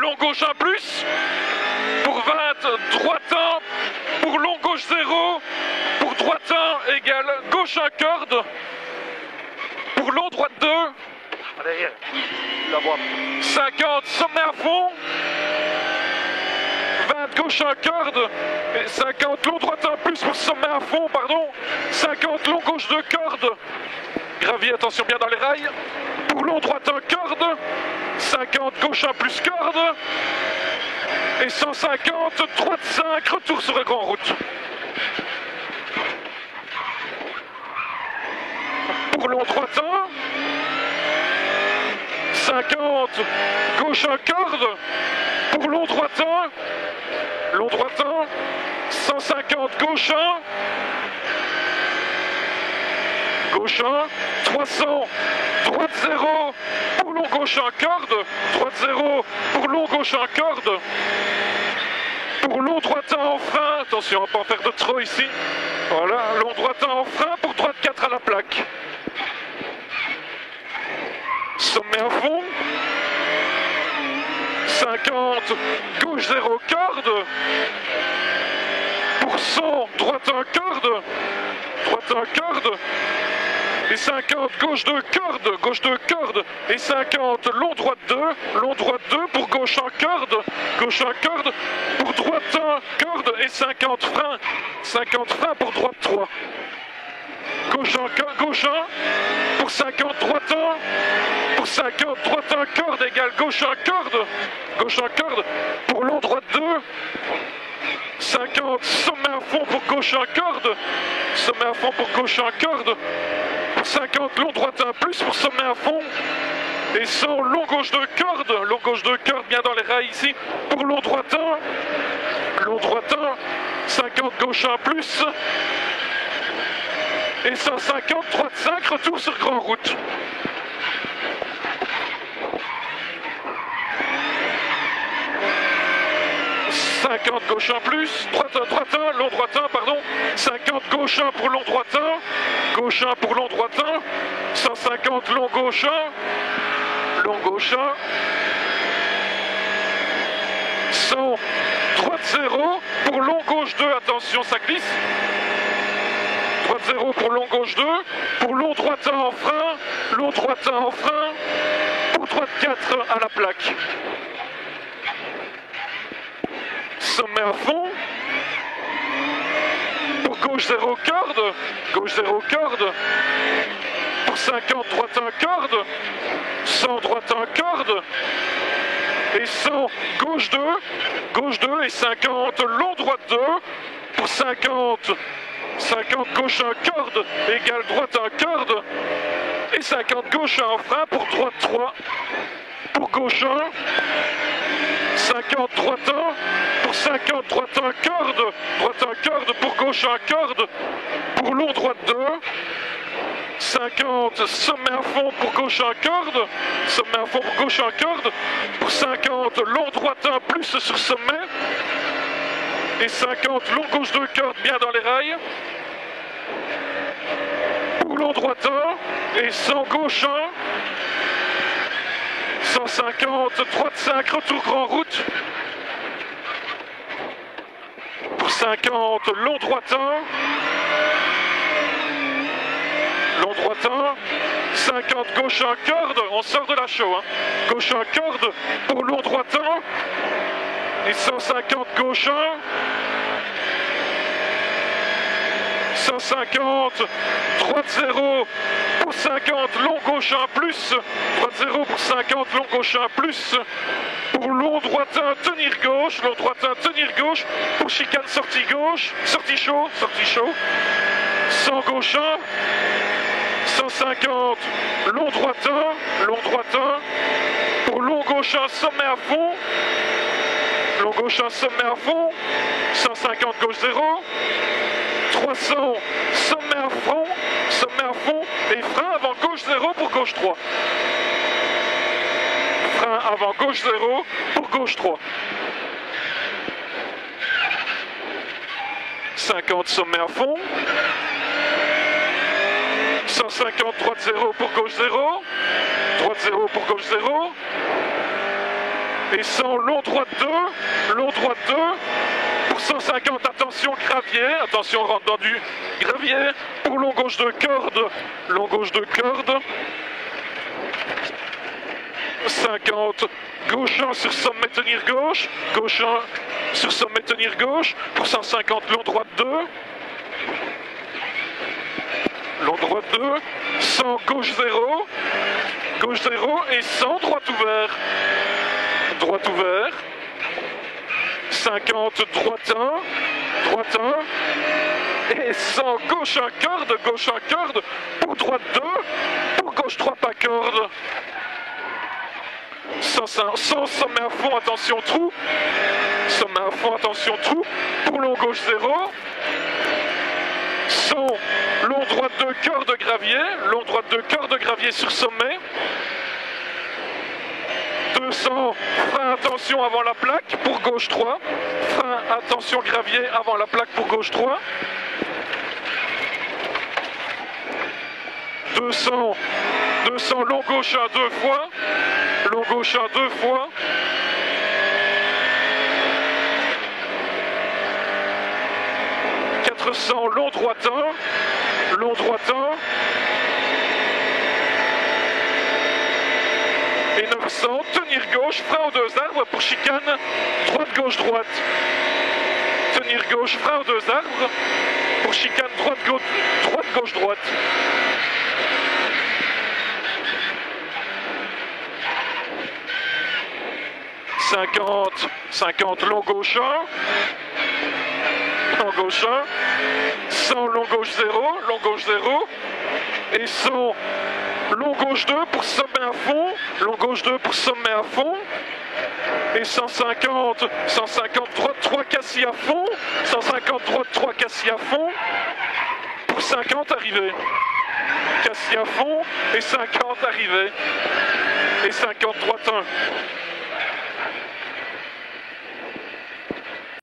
long gauche 1 plus. Pour 20, droite 1. Pour long gauche 0. Pour droite 1 égale gauche 1 corde. Pour long droite 2. Allez, la voix. 50, sommet à fond. 20, gauche 1 corde. Et 50, long droite 1 plus pour sommet à fond, pardon. 50, long gauche 2 corde. Gravier, attention bien dans les rails. Pour long droite 1 corde. 50, gauche 1 plus corde. Et 150, droite 5, retour sur la grande route. Pour long droite 1. 50, gauche 1 corde. Pour long droite 1. Long droite 1. 150, gauche 1. Gauche 1. 300, droite 0. Pour long gauche 1 corde. Droite 0. Pour long gauche 1 corde. Pour long droite 1 en frein. Attention, on va pas en faire de trop ici. Voilà, long droite 1 en frein. Pour droite 4 à la plaque. Sommet à fond. 50, gauche 0 corde. Pour 100, droite 1 corde. Droite 1 corde. Et 50, gauche 2 corde. Gauche 2 corde. Et 50, long droite 2. Long droite 2 pour gauche 1 corde. Gauche 1 corde. Pour droite 1 corde. Et 50 frein. 50 frein pour droite 3. Gauche 1, gauche 1. Pour 50, droite 1. Pour 50, droite 1 corde égale gauche 1 corde. Gauche 1 corde. Pour long droite 2. 50, sommet à fond pour gauche 1 corde. Sommet à fond pour gauche 1 corde. 50, long droite 1 plus pour sommet à fond. Et 100, long gauche 2 corde. Long gauche 2 corde bien dans les rails ici. Pour long droite 1. Long droite 1. 50, gauche 1 plus. Et 150, droite 5, retour sur grande route. Gauche 1 plus, droite 1, long droite 1, pardon. 50, gauche 1 pour long droite 1. Gauche 1 pour long droite 1. 150, long gauche 1. Long gauche 1. 100, droite 0 pour long gauche 2, attention ça glisse. Droite 0 pour long gauche 2. Pour long droite 1 en frein. Long droite 1 en frein. Pour droite 4 à la plaque. Sommet à fond. Pour gauche 0 corde. Gauche 0 corde. Pour 50, droite 1 corde. 100, droite 1 corde. Et 100, gauche 2. Gauche 2 et 50, long droite 2. Pour 50, 50, gauche 1 corde. Égale droite 1 corde. Et 50, gauche 1 en frein pour droite 3. Pour gauche 1. 50, droite 1, pour 50, droite 1, corde, droite 1, corde, pour gauche 1, corde, pour long, droite 2, 50, sommet à fond, pour gauche 1, corde, sommet à fond, pour gauche 1, corde, pour 50, long, droite 1, plus sur sommet, et 50, long, gauche 2, corde, bien dans les rails, pour long, droite 1, et 100, gauche 1, 150, droite 5, retour grand route. Pour 50, long droite 1. Long droite 1. 50, gauche 1, corde. On sort de la chaux. Hein. Gauche 1, corde. Pour long droite 1. Et 150, gauche 1. 150, droite 0 pour 50, long gauche 1 plus, droite 0 pour 50, long gauche 1 plus, pour long droite 1, tenir gauche, long droite 1, tenir gauche, pour chicane sortie gauche, sortie chaud, 100 gauche 1, 150, long droite 1, pour long gauche 1, sommet à fond, long gauche 1, sommet à fond, 150 gauche 0, 300, sommet à fond, et frein avant gauche 0 pour gauche 3. Frein avant gauche 0 pour gauche 3. 50, sommet à fond. 150, droite 0 pour gauche 0. Droite 0 pour gauche 0. Et 100, long droite 2, long droite 2. Pour 150, attention gravier, attention rentre dans du gravier. Pour long gauche de corde, long gauche de corde. 50, gauche 1 sur sommet tenir gauche, gauche 1 sur sommet tenir gauche. Pour 150, long droite 2. Long droite 2, 100, gauche 0, gauche 0 et 100, droite ouvert. Droite ouvert. 50, droite 1, droite 1. Et 100, gauche 1 corde, pour droite 2, pour gauche 3 pas corde. 100, sommet à fond, attention trou. Sommet à fond, attention trou. Pour long gauche 0. 100, long droite 2, corde gravier. Long droite 2, corde gravier sur sommet. 200, frein attention avant la plaque pour gauche 3. Frein attention gravier avant la plaque pour gauche 3. 200, long gauche 1 2 fois. Long gauche 1 2 fois. 400, long droite 1. Long droite 1. Et 900, tenir gauche, frein aux 2 arbres pour chicane, droite, gauche, droite. Tenir gauche, frein aux 2 arbres pour chicane, droite, gauche, droite. 50, long gauche 1. Long gauche 1. 100, long gauche 0, long gauche 0. Et 100, long gauche 2 pour sommet à fond, long gauche 2 pour sommet à fond. Et 150, droite 3 cassis à fond, 150, droite 3 cassis à fond. Pour 50, arrivé. Cassis à fond, et 50, arrivé. Et 50, droite 1.